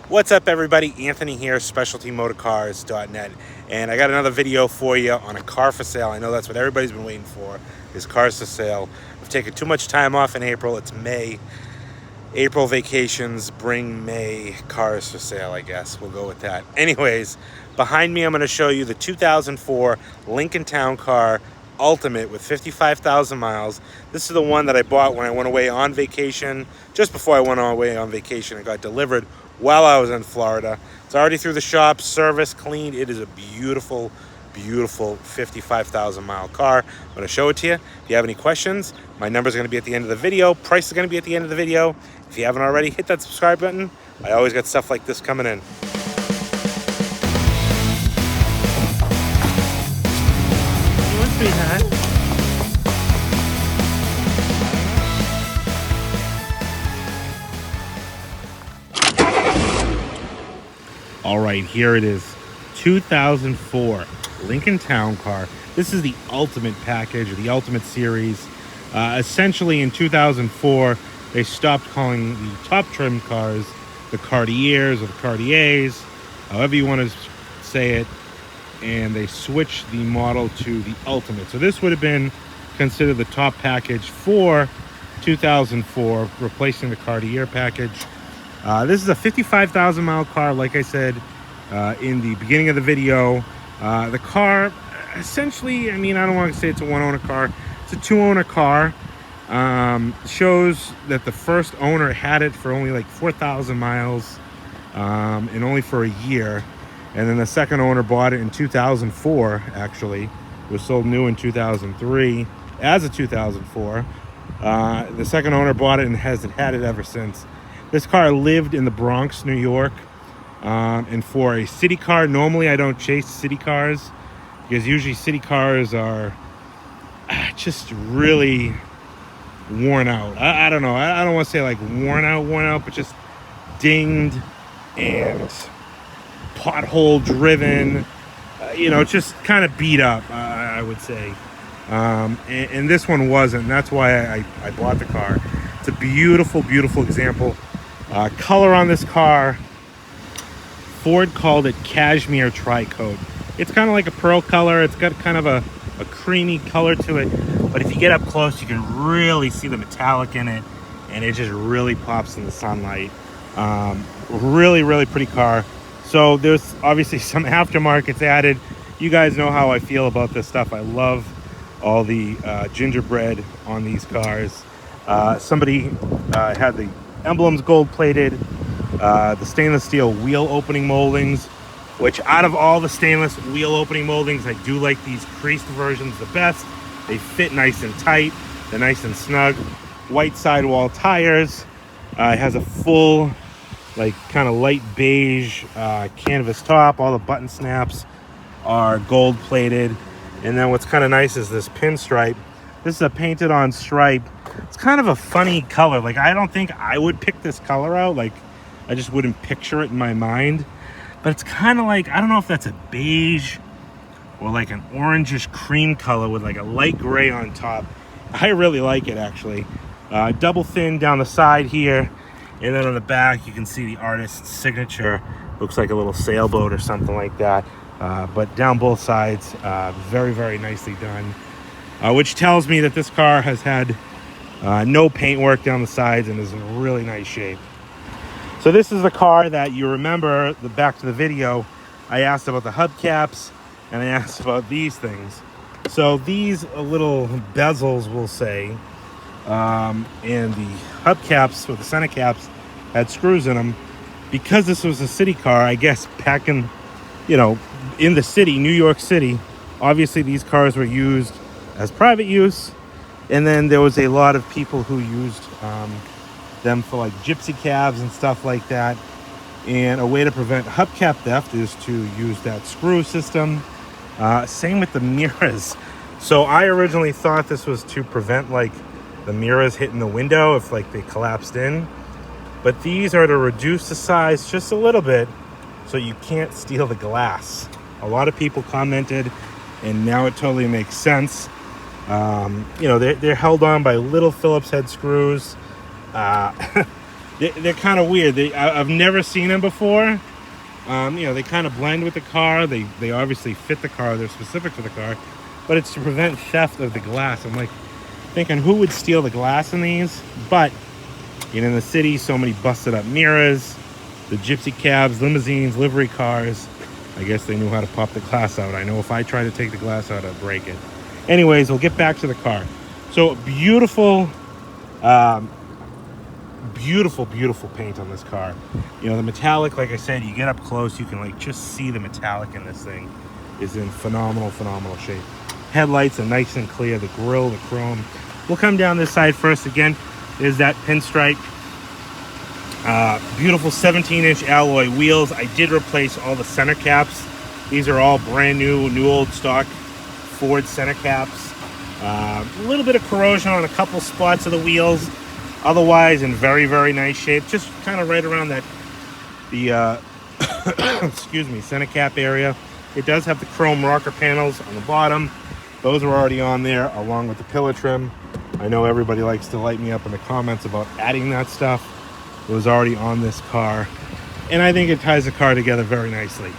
What's up, everybody? Anthony here, specialtymotorcars.net, and I got another video for you on a car for sale. I know that's what everybody's been waiting for, is cars for sale. I've taken too much time off in April. It's May. April vacations bring May cars for sale, I guess. We'll go with that. Anyways, behind me I'm going to show you the 2004 Lincoln Town Car Ultimate with 55,000 miles. This is the one that I bought when I went away on vacation, just before I went away on vacation. It got delivered while I was in Florida. It's already through the shop, service, cleaned. It is a beautiful, beautiful 55,000 mile car. I'm going to show it to you. If you have any questions, my number is going to be at the end of the video. Price is going to be at the end of the video. If you haven't already, hit that subscribe button. I always got stuff like this coming in. It must be hot. All right, here it is. 2004 Lincoln Town Car. This is the Ultimate package, or the Ultimate series. Essentially, in 2004, they stopped calling the top trim cars the Cartiers or the Cartiers, however you want to say it, and they switched the model to the Ultimate. So this would have been considered the top package for 2004, replacing the Cartier package. This is a 55,000 mile car, like I said in the beginning of the video. The car, essentially, I don't want to say it's a one-owner car. It's a two-owner car. Shows that the first owner had it for only like 4,000 miles and only for a year. And then the second owner bought it in 2004, actually. It was sold new in 2003 as a 2004. The second owner bought it and has had it ever since. This car lived in the Bronx, New York, and for a city car, normally I don't chase city cars because usually city cars are just really worn out. I don't know. I don't want to say like worn out, but just dinged and pothole driven, just kind of beat up, I would say. And this one wasn't. And that's why I bought the car. It's a beautiful, beautiful example. Color on this car, Ford called it cashmere tri-coat. It's kind of like a pearl color. It's got kind of a creamy color to it, but if you get up close, you can really see the metallic in it, and it just really pops in the sunlight. Really, really pretty car. So there's obviously some aftermarkets added. You guys know how I feel about this stuff. I love all the gingerbread on these cars. Somebody had the emblems gold plated, the stainless steel wheel opening moldings, which out of all the stainless wheel opening moldings, I do like these creased versions the best. They fit nice and tight, they're nice and snug. White sidewall tires. It has a full, like, kind of light beige canvas top. All the button snaps are gold plated. And then what's kind of nice is this pinstripe. This is a painted on stripe. It's kind of a funny color. Like, I don't think I would pick this color out. Like, I just wouldn't picture it in my mind. But it's kind of like, I don't know if that's a beige or like an orangish cream color with like a light gray on top. I really like it, actually. Double thin down the side here. And then on the back, you can see the artist's signature. Looks like a little sailboat or something like that. But down both sides, very, very nicely done. Which tells me that this car has had no paint work down the sides and is in really nice shape. So this is the car that you remember, back to the video, I asked about the hubcaps and I asked about these things. So these little bezels, we'll say, and the hubcaps with the center caps had screws in them. Because this was a city car, I guess back in, in the city, New York City, obviously these cars were used as private use. And then there was a lot of people who used them for like gypsy cabs and stuff like that. And a way to prevent hubcap theft is to use that screw system. Same with the mirrors. So I originally thought this was to prevent like the mirrors hitting the window if like they collapsed in. But these are to reduce the size just a little bit so you can't steal the glass. A lot of people commented, and now it totally makes sense. They're held on by little Phillips head screws. they're kind of weird. I've never seen them before. You know, they kind of blend with the car. They obviously fit the car. They're specific for the car, but it's to prevent theft of the glass. I'm like thinking, who would steal the glass in these? But you know, in the city, so many busted up mirrors, the gypsy cabs, limousines, livery cars. I guess they knew how to pop the glass out. I know if I try to take the glass out, I'd break it. Anyways, we'll get back to the car. So beautiful, beautiful paint on this car. You know, the metallic, like I said, you get up close, you can like just see the metallic in this thing is in phenomenal shape. Headlights are nice and clear, the grille, the chrome. We'll come down this side first. Again, there's that pinstripe. Beautiful 17-inch alloy wheels. I did replace all the center caps. These are all brand new old stock Ford center caps. A little bit of corrosion on a couple spots of the wheels. Otherwise, in very nice shape. Just kind of right around that, the excuse me, center cap area. It does have the chrome rocker panels on the bottom. Those are already on there, along with the pillar trim. I know everybody likes to light me up in the comments about adding that stuff. It was already on this car, and I think it ties the car together very nicely.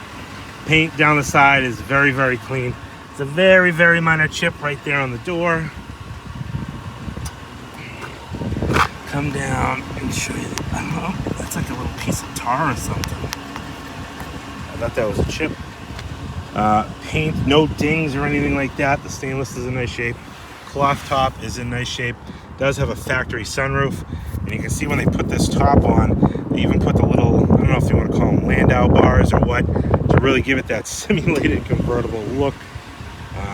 Paint down the side is very clean. It's a very minor chip right there on the door. Come down and show you. I don't know, that's like a little piece of tar or something. I thought that was a chip. Paint, no dings or anything like that. The stainless is in nice shape. Cloth top is in nice shape. Does have a factory sunroof, and you can see when they put this top on, they even put the little, I don't know if you want to call them Landau bars or what, to really give it that simulated convertible look.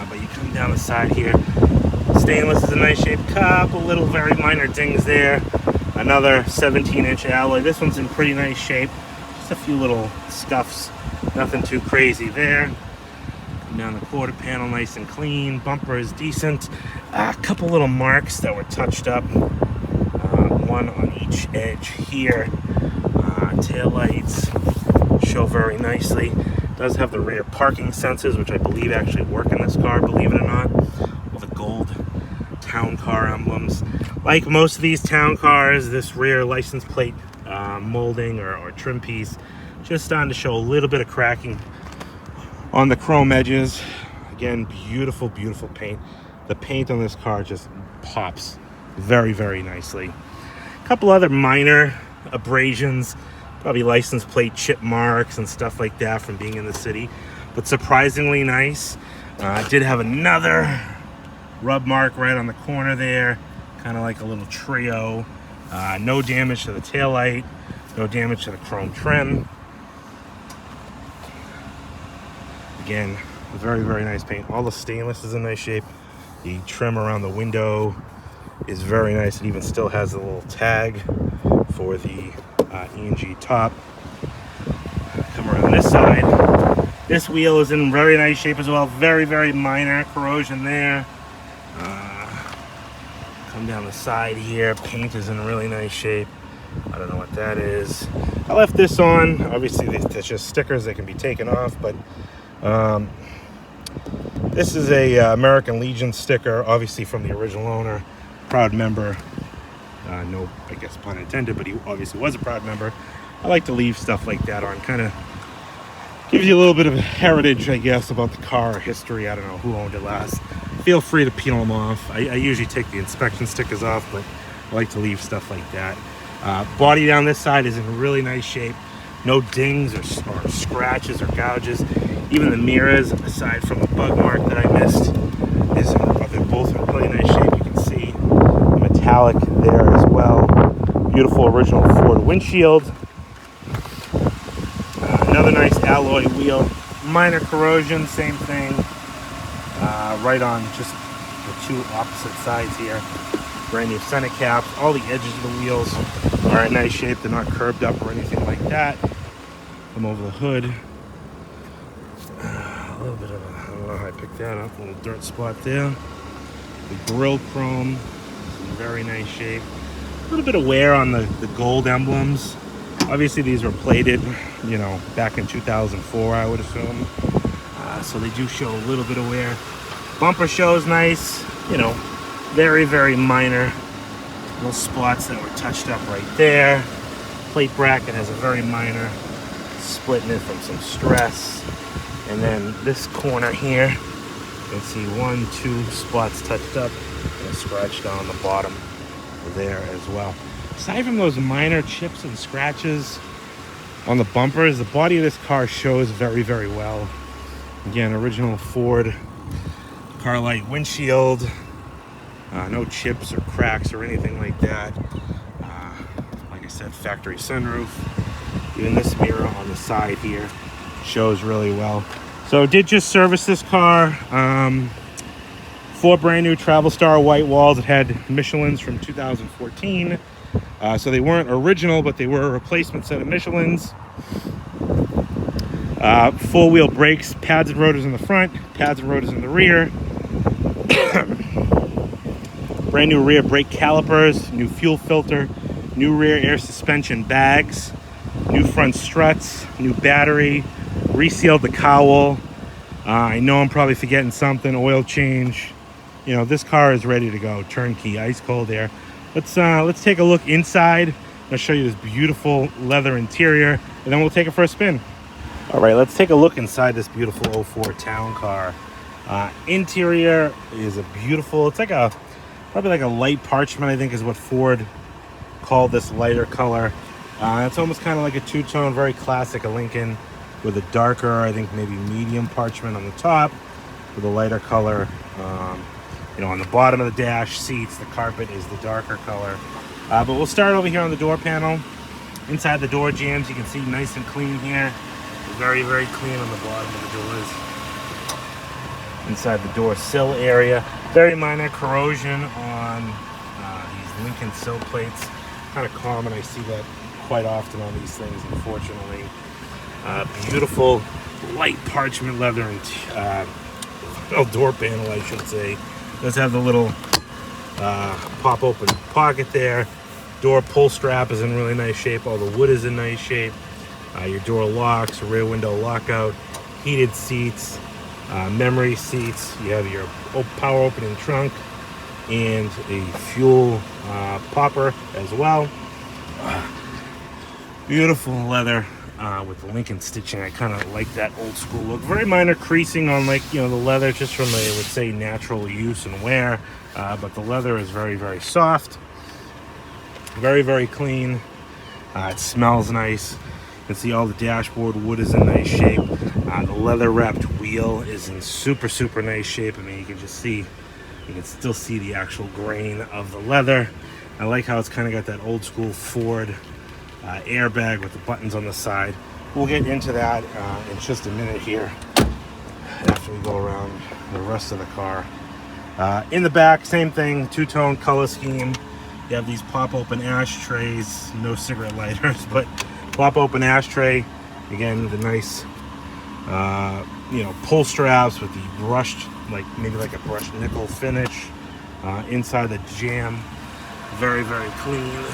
But you come down the side here, stainless is in nice shape. Couple little very minor dings there. Another 17-inch alloy. This one's in pretty nice shape. Just a few little scuffs, nothing too crazy there. Come down the quarter panel, nice and clean. Bumper is decent. A couple little marks that were touched up. One on each edge here. Tail lights show very nicely. Does have the rear parking sensors, which I believe actually work in this car, believe it or not. With the gold town car emblems. Like most of these town cars, this rear license plate molding or trim piece just starting to show a little bit of cracking on the chrome edges. Again, beautiful paint. The paint on this car just pops very nicely. A couple other minor abrasions, probably license plate chip marks and stuff like that from being in the city, but surprisingly nice. I did have another rub mark right on the corner there, kind of like a little trio. No damage to the taillight, no damage to the chrome trim. Again, very nice paint. All the stainless is in nice shape. The trim around the window is very nice. It even still has a little tag for the E&G top. Come around this side. This wheel is in very nice shape as well. Very minor corrosion there. Come down the side here. Paint is in really nice shape. I don't know what that is. I left this on. Obviously, it's just stickers that can be taken off, but this is a American Legion sticker, obviously from the original owner, proud member. No, I guess pun intended, but he obviously was a proud member. I like to leave stuff like that on. Kind of gives you a little bit of heritage, I guess, about the car history. I don't know who owned it last. Feel free to peel them off. I usually take the inspection stickers off, but I like to leave stuff like that. Body down this side is in really nice shape. No dings or scratches or gouges. Even the mirrors, aside from the bug mark that I missed, they're both in really nice shape. You can see the metallic there as well. Beautiful original Ford windshield. Another nice alloy wheel. Minor corrosion, same thing. Right on just the two opposite sides here. Brand new center caps. All the edges of the wheels are in nice shape. They're not curved up or anything like that. Come over the hood. A little bit of a, I don't know how I picked that up, a little dirt spot there. The grille chrome is in very nice shape. A little bit of wear on the gold emblems. Obviously these were plated, you know, back in 2004, I would assume. So they do show a little bit of wear. Bumper shows nice, you know, very minor little spots that were touched up right there. plate bracket has a very minor split in it from some stress. And then this corner here, you can see 1, 2 spots touched up and a scratch down the bottom there as well. Aside from those minor chips and scratches on the bumpers, the body of this car shows very, very well. Again, original Ford Carlite windshield. No chips or cracks or anything like that. Like I said, factory sunroof. Even this mirror on the side here shows really well. So did just service this car. 4 brand new Travel Star white walls. It had Michelins from 2014. So they weren't original, but they were a replacement set of Michelins. Four-wheel brakes, pads and rotors in the front, pads and rotors in the rear. Brand new rear brake calipers, new fuel filter, new rear air suspension bags, new front struts, new battery, resealed the cowl. I know I'm probably forgetting something, oil change. You know, this car is ready to go, turnkey, ice cold air. Let's take a look inside. I'll show you this beautiful leather interior, and then we'll take it for a spin. All right, let's take a look inside this beautiful 04 town car. Interior is a beautiful, it's like probably like a light parchment, I think is what Ford called this lighter color. It's almost kind of like a two-tone, very classic Lincoln, with a darker, I think maybe medium parchment on the top, with a lighter color. You know, on the bottom of the dash seats, the carpet is the darker color. But we'll start over here on the door panel. Inside the door jambs, you can see nice and clean here. Very, very clean on the bottom of the doors. Inside the door sill area, very minor corrosion on these Lincoln sill plates. Kind of common, I see that quite often on these things, unfortunately. Beautiful light parchment leather and door panel, I should say. Does have the little pop open pocket there. Door pull strap is in really nice shape. All the wood is in nice shape. Your door locks, rear window lockout, heated seats, memory seats. You have your power opening trunk and a fuel popper as well. Beautiful leather with the Lincoln stitching. I kind of like that old school look. Very minor creasing on, like, you know, the leather, just from the, I would say, natural use and wear. But the leather is very, very soft. Very, very clean. It smells nice. You can see all the dashboard wood is in nice shape. The leather wrapped wheel is in super, super nice shape. I mean, you can just see, you can still see the actual grain of the leather. I like how it's kind of got that old school Ford airbag with the buttons on the side. We'll get into that in just a minute here after we go around the rest of the car. In the back, same thing, two-tone color scheme. You have these pop-open ashtrays, no cigarette lighters, but pop-open ashtray. Again, the nice, you know, pull straps with the brushed, like maybe like a brushed nickel finish. Inside the jamb, very, very clean.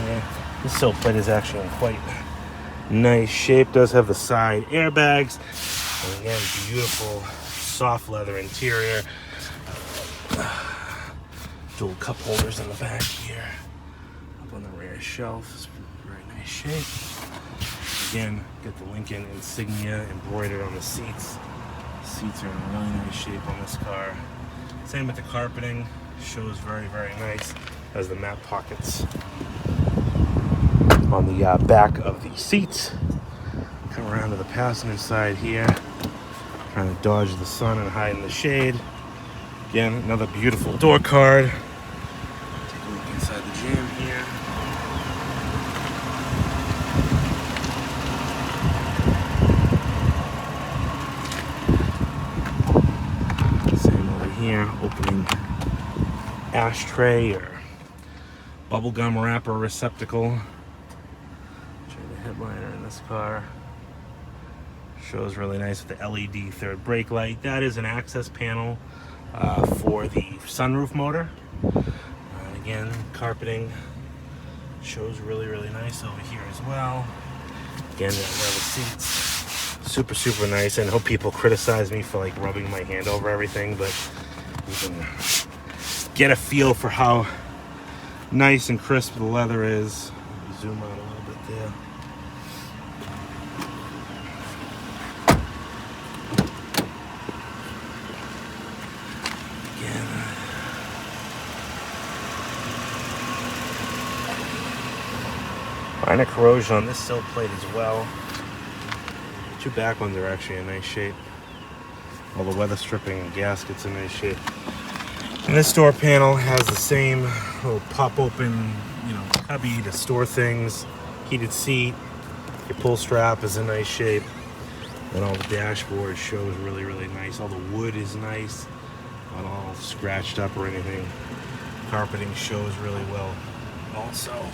Yeah, this sill plate is actually in quite nice shape. Does have the side airbags. And again, beautiful soft leather interior. Dual cup holders in the back here. Up on the rear shelf, it's very nice shape. Again, get the Lincoln insignia embroidered on the seats. Seats are in really nice shape on this car. Same with the carpeting, shows very, very nice. Has the map pockets on the back of the seats. Come around to the passenger side here. Trying to dodge the sun and hide in the shade. Again, another beautiful door card. Take a look inside the jamb here. Same over here, opening ashtray or bubblegum wrapper receptacle. Show you the headliner in this car. Shows really nice with the LED third brake light. That is an access panel for the sunroof motor. Again, carpeting shows really, really nice over here as well. Again, that leather seats, super, super nice. And I hope people criticize me for like rubbing my hand over everything, but you can get a feel for how Nice and crisp the leather is. Zoom out a little bit there. Minor corrosion on this sill plate as well. Two back ones are actually in nice shape. All the weather stripping and gaskets in nice shape. And this door panel has the same little pop open, cubby to store things. Heated seat. Your pull strap is in nice shape. And all the dashboard shows really, really nice. All the wood is nice. Not all scratched up or anything. Carpeting shows really well also.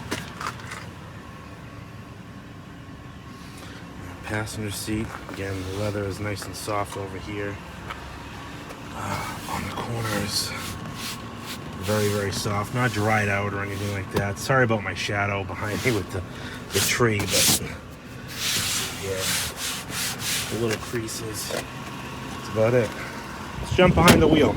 Passenger seat, again, the leather is nice and soft over here. On the corners, very, very soft, not dried out or anything like that. Sorry about my shadow behind me with the tree, but yeah, the little creases. That's about it. Let's jump behind the wheel.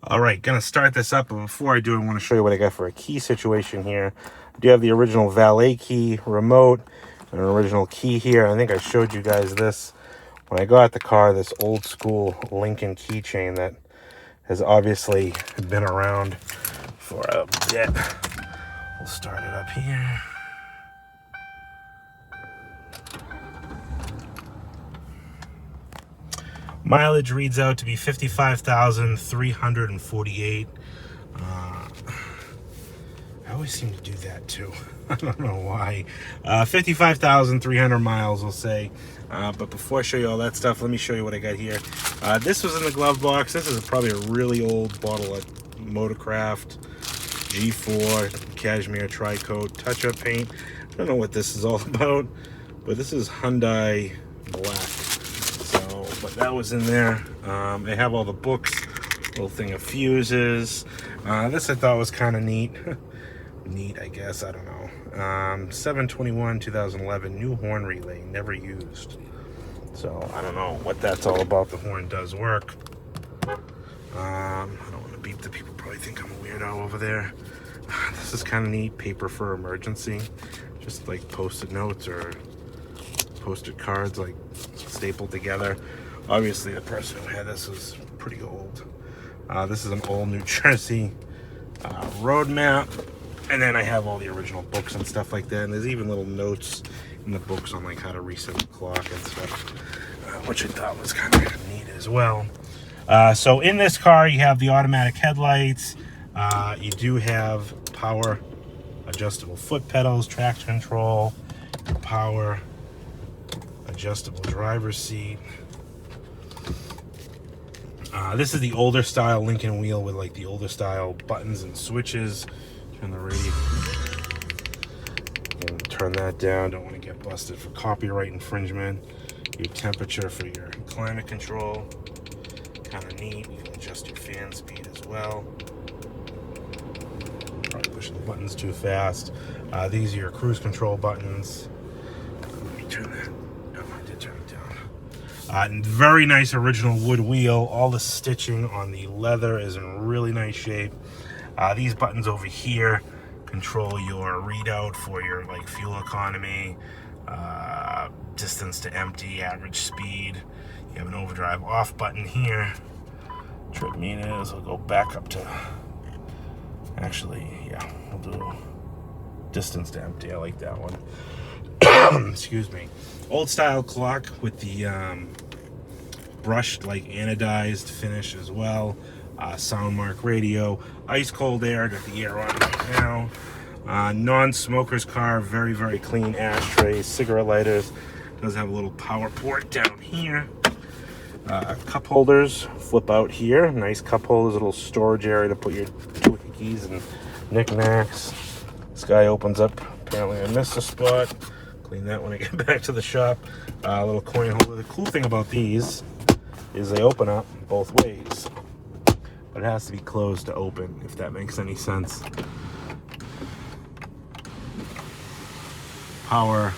All right, gonna start this up, but before I do, I want to show you what I got for a key situation here. I do have the original valet key remote. An original key here. I think I showed you guys this when I got the car, this old school Lincoln keychain that has obviously been around for a bit. We'll start it up here. Mileage reads out to be 55,348. I always seem to do that too. I don't know why. 55,300 miles, we'll say. But before I show you all that stuff, let me show you what I got here. This was in the glove box. This is probably a really old bottle of Motorcraft G4 Cashmere Tri-Coat touch-up paint. I don't know what this is all about, but this is Hyundai Black. So, but that was in there. They have all the books, little thing of fuses. This I thought was kind of neat. Neat, I guess, I don't know. 7/21/2011 new horn relay, never used. So I don't know what that's all about. The horn does work. I don't want to beep the people, probably think I'm a weirdo over there. This is kind of neat. Paper for emergency, just like post-it notes or post-it cards, like stapled together. Obviously the person who had this was pretty old. This is an old New Jersey road map. And then I have all the original books and stuff like that. And there's even little notes in the books on like how to reset the clock and stuff, which I thought was kind of neat as well. So in this car, you have the automatic headlights. You do have power adjustable foot pedals, traction control, power adjustable driver's seat. This is the older style Lincoln wheel with like the older style buttons and switches. Turn the radio. And turn that down. Don't want to get busted for copyright infringement. Your temperature for your climate control. Kind of neat. You can adjust your fan speed as well. Probably pushing the buttons too fast. These are your cruise control buttons. Let me turn that. Oh, I did turn it down. Very nice original wood wheel. All the stitching on the leather is in really nice shape. These buttons over here control your readout for your like fuel economy, distance to empty, average speed. You have an overdrive off button here. Trip meters. We'll go back up to, actually, yeah, we'll do distance to empty. I like that one. Excuse me. Old style clock with the brushed like anodized finish as well. Soundmark radio, ice cold air, got the air on right now. Non-smoker's car, very, very clean ashtrays, cigarette lighters. Does have a little power port down here. Cup holders flip out here. Nice cup holders, a little storage area to put your keys and knickknacks. This guy opens up. Apparently I missed a spot. Clean that when I get back to the shop. A little coin holder. The cool thing about these is they open up both ways. But it has to be closed to open, if that makes any sense. Power,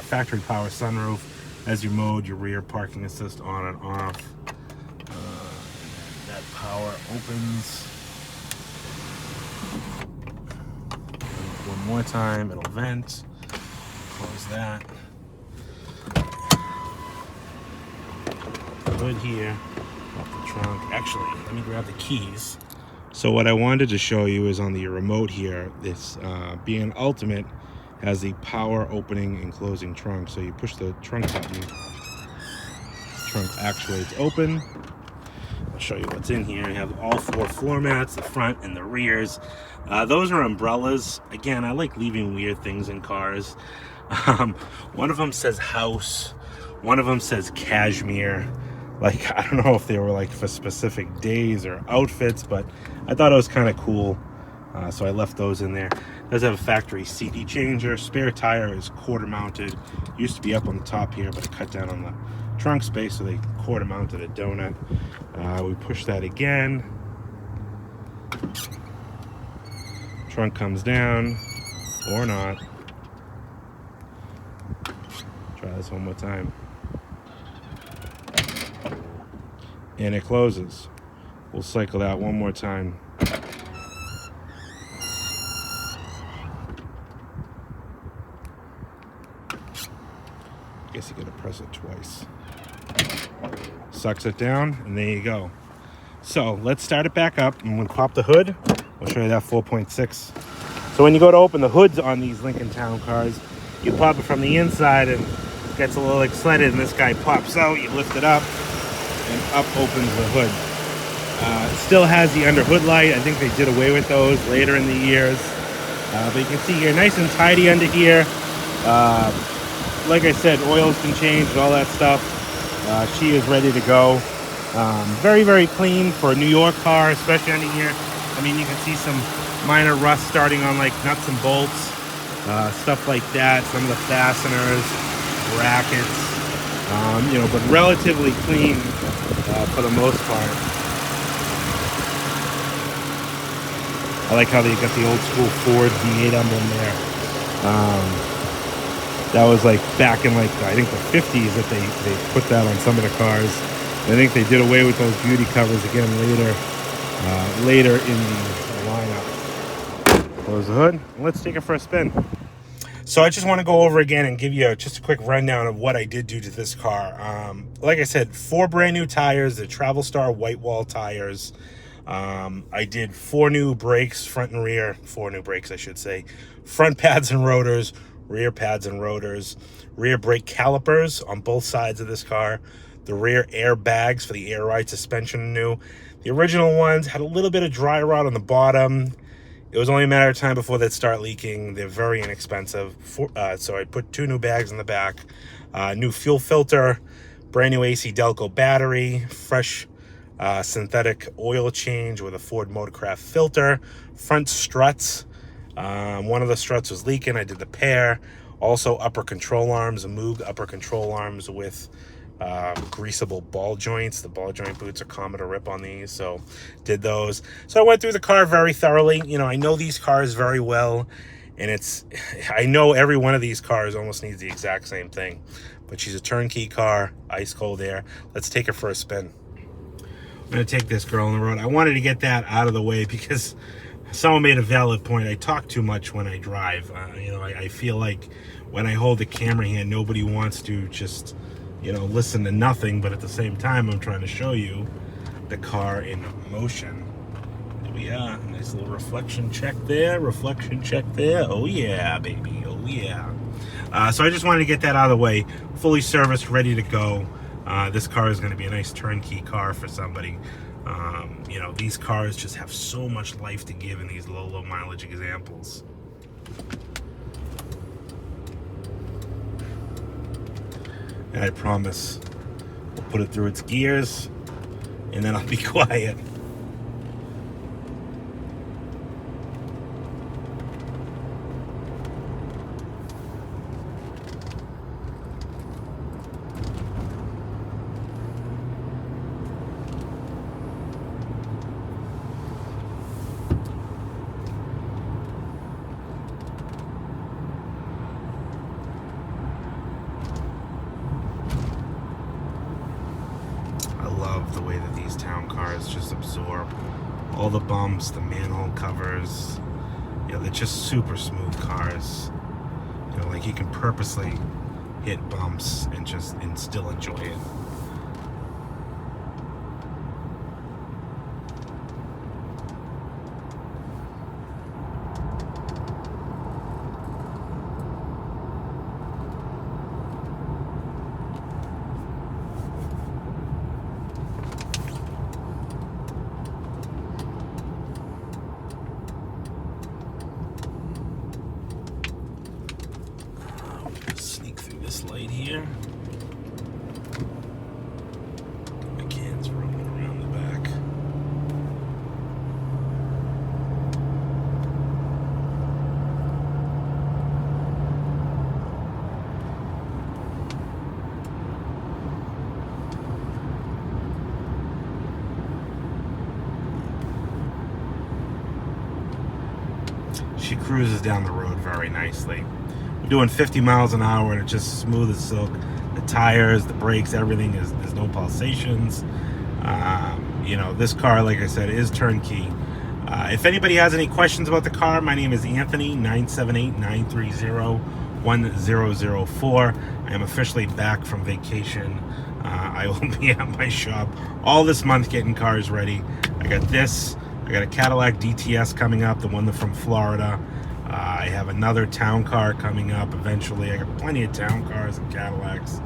factory power sunroof. As you mode, your rear parking assist on and off. That power opens. one more time. It'll vent. Close that. Hood here. Off the trunk. Actually, let me grab the keys. So what I wanted to show you is on the remote here, this being an Ultimate has the power opening and closing trunk. So you push the trunk button, the trunk actuates open. I'll show you what's in here. You have all 4 floor mats, the front and the rears. Those are umbrellas. Again, I like leaving weird things in cars. One of them says house. One of them says cashmere. Like, I don't know if they were like for specific days or outfits, but I thought it was kind of cool. So I left those in there. It does have a factory CD changer. Spare tire is quarter mounted. Used to be up on the top here, but I cut down on the trunk space, so they quarter mounted a donut. We push that again. Trunk comes down, or not. Try this one more time. And it closes. We'll cycle that one more time. Guess you gotta press it twice. Sucks it down, and there you go. So let's start it back up, and we'll pop the hood. I'll show you that 4.6. So when you go to open the hoods on these Lincoln Town cars, you pop it from the inside, and it gets a little excited, and this guy pops out. You lift it up, and up opens the hood. It still has the under hood light. I think they did away with those later in the years. But you can see here, nice and tidy under here. Like I said, oil's been changed and all that stuff. She is ready to go. Very, very clean for a New York car, especially under here. I mean, you can see some minor rust starting on like nuts and bolts, stuff like that. Some of the fasteners, brackets, you know, but relatively clean for the most part. I like how they got the old school Ford V8 emblem there. That was like back in like, I think the 50s that they put that on some of the cars. I think they did away with those beauty covers again later in the lineup. Close the hood. Let's take it for a spin. So I just want to go over again and give you just a quick rundown of what I did do to this car. Like I said, 4 brand new tires, the Travel Star white wall tires. I did 4 new brakes, front and rear. 4 new brakes, I should say. Front pads and rotors, rear pads and rotors, rear brake calipers on both sides of this car. The rear airbags for the air ride suspension are new. The original ones had a little bit of dry rot on the bottom. It was only a matter of time before they'd start leaking. They're very inexpensive. So I put 2 new bags in the back. New fuel filter, brand new AC Delco battery, fresh synthetic oil change with a Ford Motorcraft filter, front struts. One of the struts was leaking. I did the pair. Also upper control arms, Moog upper control arms with greasable ball joints. The ball joint boots are common to rip on these, so did those. So I went through the car very thoroughly. You know, I know these cars very well, and I know every one of these cars almost needs the exact same thing. But she's a turnkey car, ice cold air. Let's take her for a spin. I'm gonna take this girl on the road. I wanted to get that out of the way because someone made a valid point. I talk too much when I drive. You know, I feel like when I hold the camera here, nobody wants to just, you know, listen to nothing, but at the same time, I'm trying to show you the car in motion. There we are. Nice little reflection check there. Reflection check there. Oh yeah, baby. Oh yeah. So I just wanted to get that out of the way. Fully serviced, ready to go. This car is going to be a nice turnkey car for somebody. You know, these cars just have so much life to give in these low mileage examples. And I promise we'll put it through its gears and then I'll be quiet. The way that these town cars just absorb all the bumps, the manhole covers. You know, they're just super smooth cars. You know, like you can purposely hit bumps and still enjoy it. Sneak through this light here. My can's rolling around the back. She cruises down the road very nicely. We're doing 50 miles an hour and it's just smooth as silk. The tires, the brakes, everything there's no pulsations. You know, this car, like I said, is turnkey. If anybody has any questions about the car, my name is Anthony, 978-930-1004. I am officially back from vacation. I will be at my shop all this month getting cars ready. I got this. I got a Cadillac DTS coming up, the one from Florida. I have another town car coming up eventually. I got plenty of town cars and Cadillacs.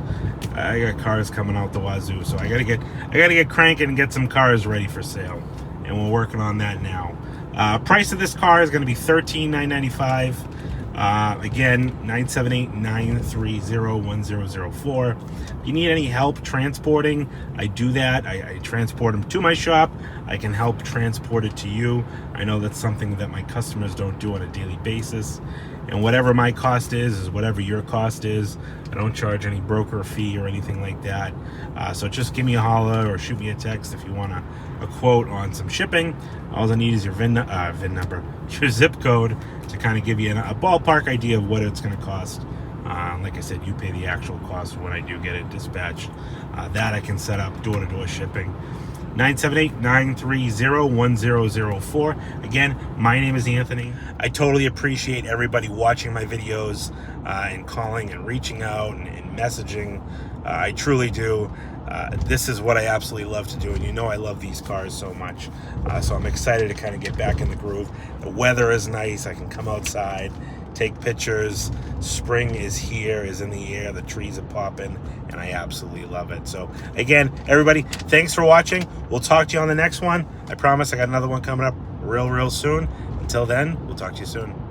I got cars coming out the wazoo, so I gotta get cranking and get some cars ready for sale, and we're working on that now. Price of this car is going to be $13,995. Again, 978-930-1004. If you need any help transporting, I do that. I transport them to my shop. I can help transport it to you. I know that's something that my customers don't do on a daily basis. And whatever my cost is whatever your cost is. I don't charge any broker fee or anything like that. So just give me a holler or shoot me a text if you want a quote on some shipping. All I need is your VIN number, your zip code, to kind of give you a ballpark idea of what it's going to cost. Like I said, you pay the actual cost when I do get it dispatched. That I can set up door-to-door shipping. 978-930-1004. Again, my name is Anthony. I totally appreciate everybody watching my videos and calling and reaching out and messaging. I truly do. This is what I absolutely love to do, and you know I love these cars so much. So I'm excited to kind of get back in the groove. The weather is nice. I can come outside, take pictures. Spring is here, is in the air. The trees are popping, and I absolutely love it. So again, everybody, thanks for watching. We'll talk to you on the next one. I promise I got another one coming up real soon. Until then, we'll talk to you soon.